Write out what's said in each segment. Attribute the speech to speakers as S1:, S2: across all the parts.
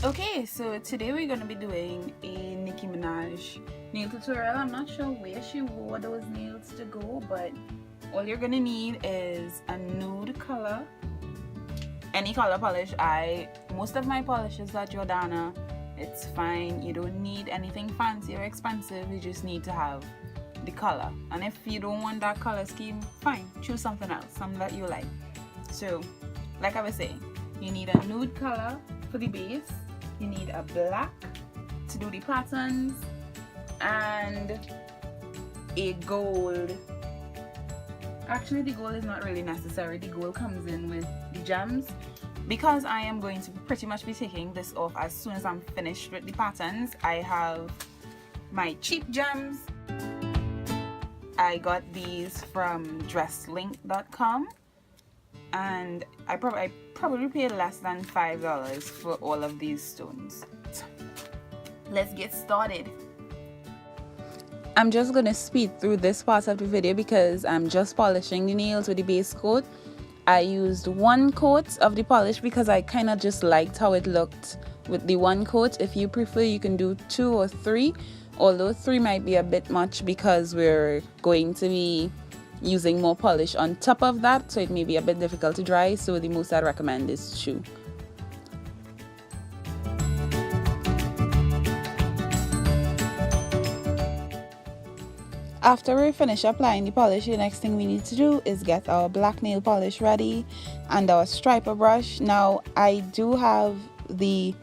S1: Okay, so today we're gonna be doing a Nicki Minaj nail tutorial. I'm not sure where she wore those nails to go, but all you're gonna need is a nude color, any color polish. Most of my polishes are Jordana. It's fine. You don't need anything fancy or expensive. You just need to have the color. And if you don't want that color scheme, fine. Choose something else, something that you like. So, like I was saying, you need a nude color for the base. You need a black to do the patterns, and a gold. Actually, the gold is not really necessary. The gold comes in with the gems. Because I am going to pretty much be taking this off as soon as I'm finished with the patterns, I have my cheap gems. I got these from dresslink.com, and I probably paid less than $5 for all of these stones. Let's get started. I'm just gonna speed through this part of the video because I'm just polishing the nails with the base coat. I used one coat of the polish because I kind of just liked how it looked with the one coat. If you prefer, you can do 2 or 3, although 3 might be a bit much because we're going to be using more polish on top of that, so it may be a bit difficult to dry, so the most I'd recommend is 2. After we finish applying the polish, the next thing we need to do is get our black nail polish ready and our striper brush. Now, I do have the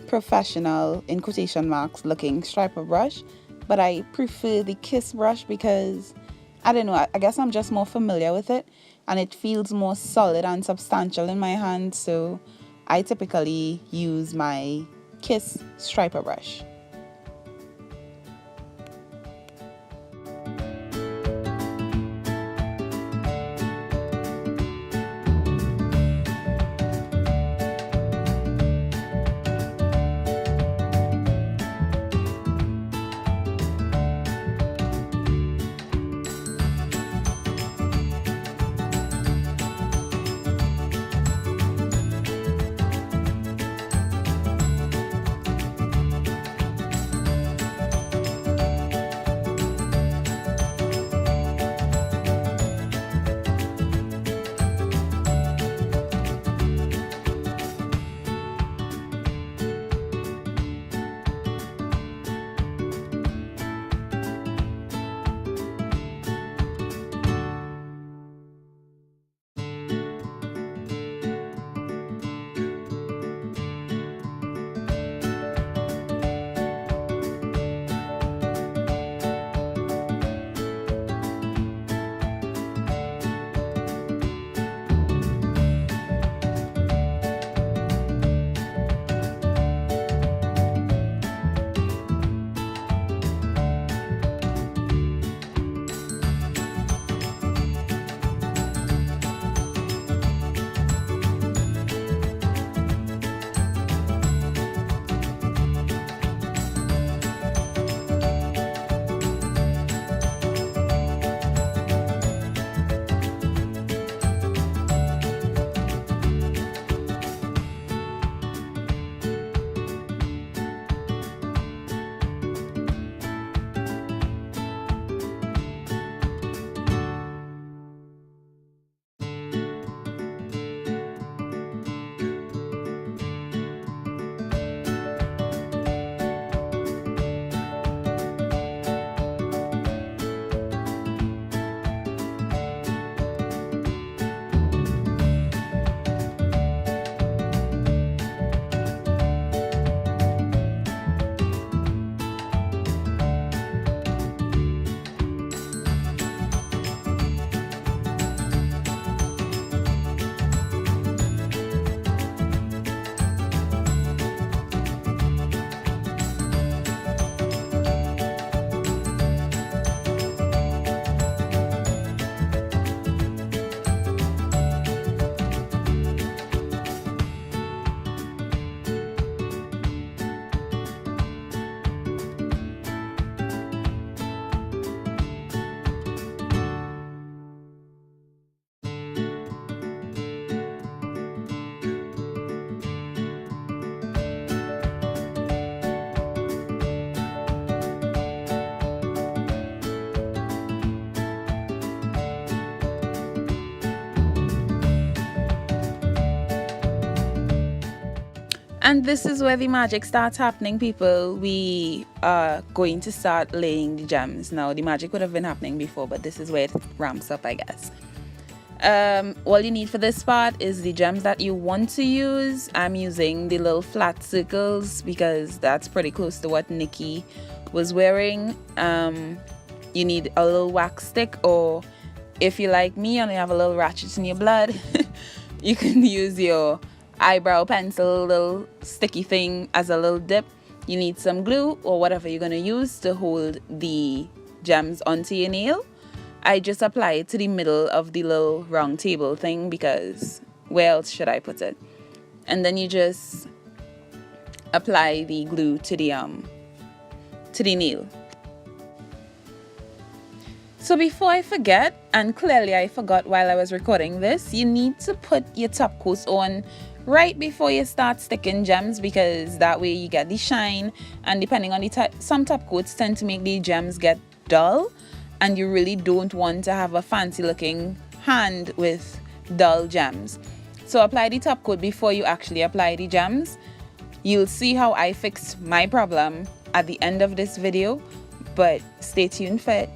S1: professional, in quotation marks, looking striper brush, but I prefer the Kiss brush because, I don't know, I guess I'm just more familiar with it and it feels more solid and substantial in my hand, so I typically use my Kiss striper brush. And this is where the magic starts happening, people. We are going to start laying the gems. Now, the magic would have been happening before, but this is where it ramps up, I guess. All you need for this part is the gems that you want to use. I'm using the little flat circles because that's pretty close to what Nicki was wearing. You need a little wax stick, or if you like me and you have a little ratchet in your blood, you can use your eyebrow pencil, little sticky thing as a little dip. You need some glue or whatever you're going to use to hold the gems onto your nail. I just apply it to the middle of the little round table thing because where else should I put it? And then you just apply the glue to the nail. So before I forget, and clearly I forgot while I was recording this, you need to put your top coat on right before you start sticking gems, because that way you get the shine. And depending on the type, some top coats tend to make the gems get dull, and you really don't want to have a fancy looking hand with dull gems. So apply the top coat before you actually apply the gems. You'll see how I fixed my problem at the end of this video, but stay tuned for it.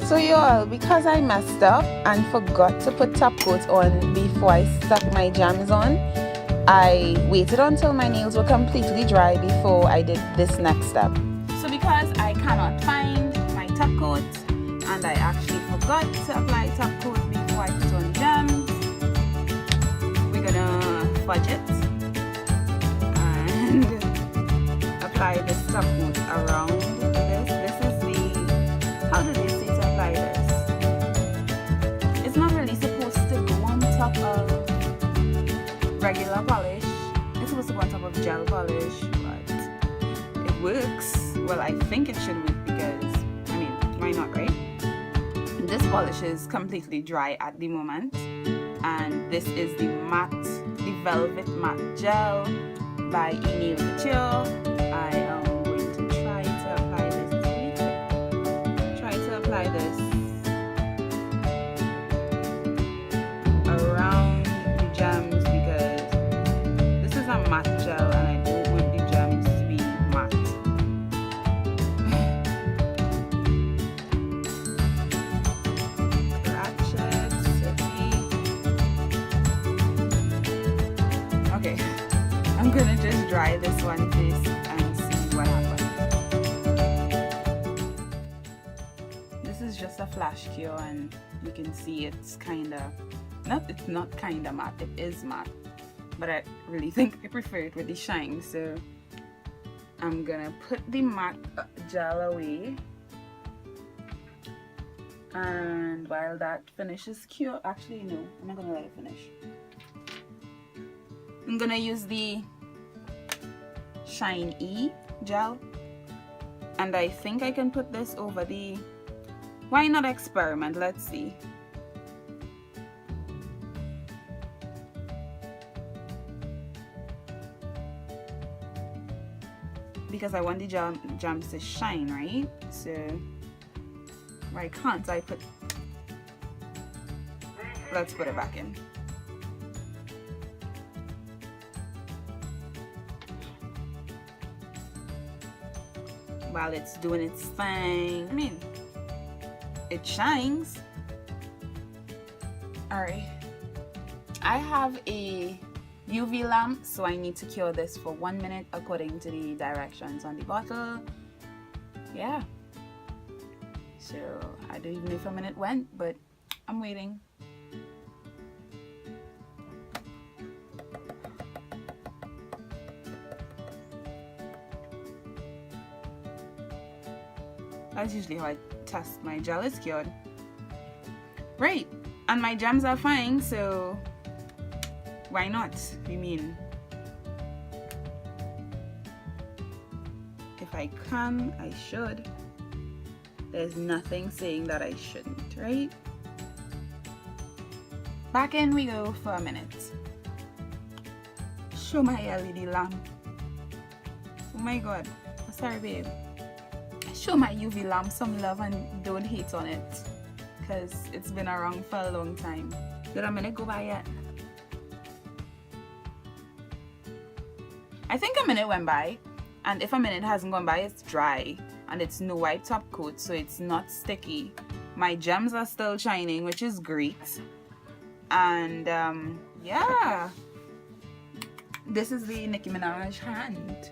S1: So y'all, because I messed up and forgot to put top coat on before I stuck my jams on, I waited until my nails were completely dry before I did this next step. So because I cannot find my top coat and I actually forgot to apply top coat before I put on jams, we're gonna fudge it and apply this top coat around this. This is the, how do they say to apply this? It's not really supposed to go on top of regular polish. It's supposed to go on top of gel polish, but it works. Well, I think it should work because, I mean, why not, right? This polish is completely dry at the moment, and this is the matte, the velvet matte gel by Nail Art. I am going to try to apply this. Try to apply this around the gems because this is a matte gel and I don't want the gems to be matte. Ratchet, okay, I'm gonna just dry this one first and see what happens. This is just a flash cure and you can see it's kinda, it's not kinda matte, it is matte, but I really think I prefer it with the shine, so I'm gonna put the matte gel away, and while that finishes cure, actually no, I'm not gonna let it finish. I'm gonna use the Shine E gel, and I think I can put this over the, why not experiment, let's see. Because I want the jams to shine, right? So why can't I put, let's put it back in. While it's doing its thing, I mean, it shines. Alright, I have a UV lamp, so I need to cure this for 1 minute according to the directions on the bottle. Yeah, so I don't even know if a minute went, but I'm waiting. That's usually how I test my gel is cured. Right, and my gems are fine, so why not? I mean, if I can, I should. There's nothing saying that I shouldn't, right? Back in we go for a minute. Show my LED lamp. Oh my god. Sorry, babe. Show my UV lamp some love and don't hate on it, because it's been around for a long time. Did a minute go by yet? I think a minute went by, and if a minute hasn't gone by, it's dry and it's no white top coat, so it's not sticky. My gems are still shining, which is great. And yeah, this is the Nicki Minaj hand.